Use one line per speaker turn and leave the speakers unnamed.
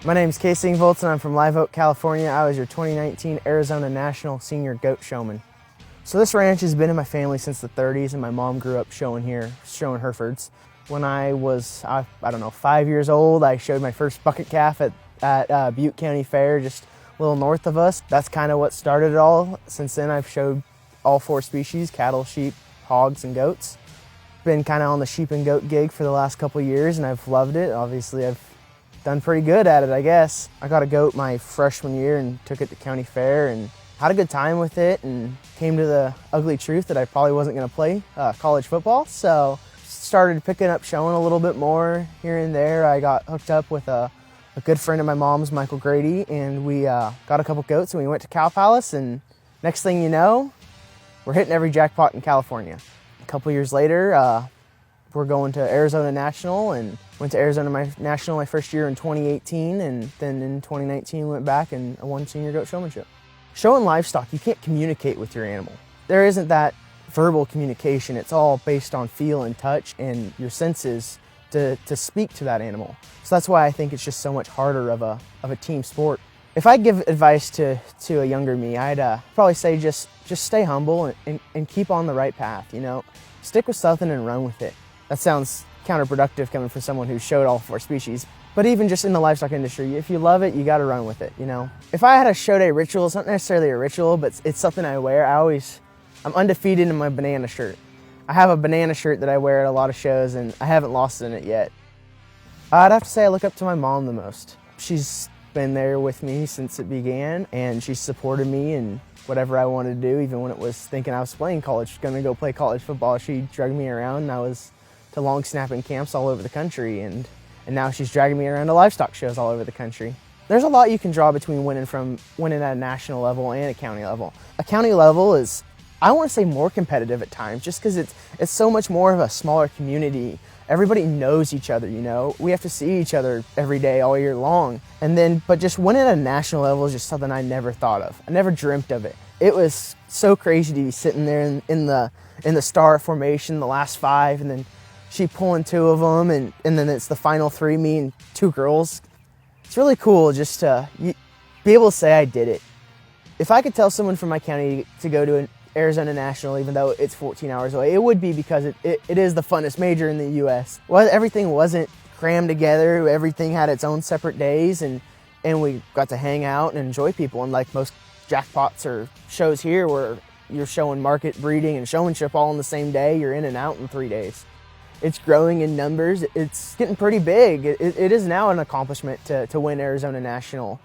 My name is Kace Ingvoldsen. I'm from Live Oak, California. I was your 2019 Arizona National Senior Goat Showman. So this ranch has been in my family since the 30s, and my mom grew up showing here, showing Herefords. When I was, I don't know, 5 years old, I showed my first bucket calf at Butte County Fair, just a little north of us. That's kind of what started it all. Since then, I've showed all 4 species: cattle, sheep, hogs, and goats. Been kind of on the sheep and goat gig for the last couple of years, and I've loved it. Obviously, I've done pretty good at it, I guess. I got a goat my freshman year and took it to county fair and had a good time with it, and came to the ugly truth that I probably wasn't going to play college football. So started picking up showing a little bit more here and there. I got hooked up with a good friend of my mom's, Michael Grady, and we got a couple goats and we went to Cow Palace, and next thing you know, we're hitting every jackpot in California. A couple years later, we're going to Arizona National, and went to Arizona National my first year in 2018, and then in 2019 went back and won senior goat showmanship. Showing livestock, you can't communicate with your animal. There isn't that verbal communication. It's all based on feel and touch and your senses to speak to that animal. So that's why I think it's just so much harder of a team sport. If I give advice to a younger me, I'd probably say just stay humble and keep on the right path, you know? Stick with something and run with it. That sounds counterproductive coming from someone who showed all 4 species, but even just in the livestock industry, if you love it, you gotta run with it, you know? If I had a show day ritual, it's not necessarily a ritual, but it's something I wear. I'm undefeated in my banana shirt. I have a banana shirt that I wear at a lot of shows, and I haven't lost in it yet. I'd have to say I look up to my mom the most. She's been there with me since it began, and she supported me in whatever I wanted to do, even when it was thinking I was playing college, gonna go play college football. She dragged me around, and I was to long snapping camps all over the country, and now she's dragging me around to livestock shows all over the country. There's a lot you can draw between winning at a national level and a county level. A county level is, I want to say, more competitive at times, just because it's so much more of a smaller community. Everybody knows each other, you know? We have to see each other every day, all year long. But just winning at a national level is just something I never thought of. I never dreamt of it. It was so crazy to be sitting there in the star formation, the last 5, and then she pulling 2 of them, and then it's the final 3, me and 2 girls. It's really cool just to be able to say I did it. If I could tell someone from my county to go to an Arizona National, even though it's 14 hours away, it would be because it is the funnest major in the U.S. Well, everything wasn't crammed together. Everything had its own separate days, and we got to hang out and enjoy people. And like most jackpots or shows here where you're showing market, breeding, and showmanship all in the same day, you're in and out in 3 days. It's growing in numbers. It's getting pretty big. It is now an accomplishment to win Arizona National.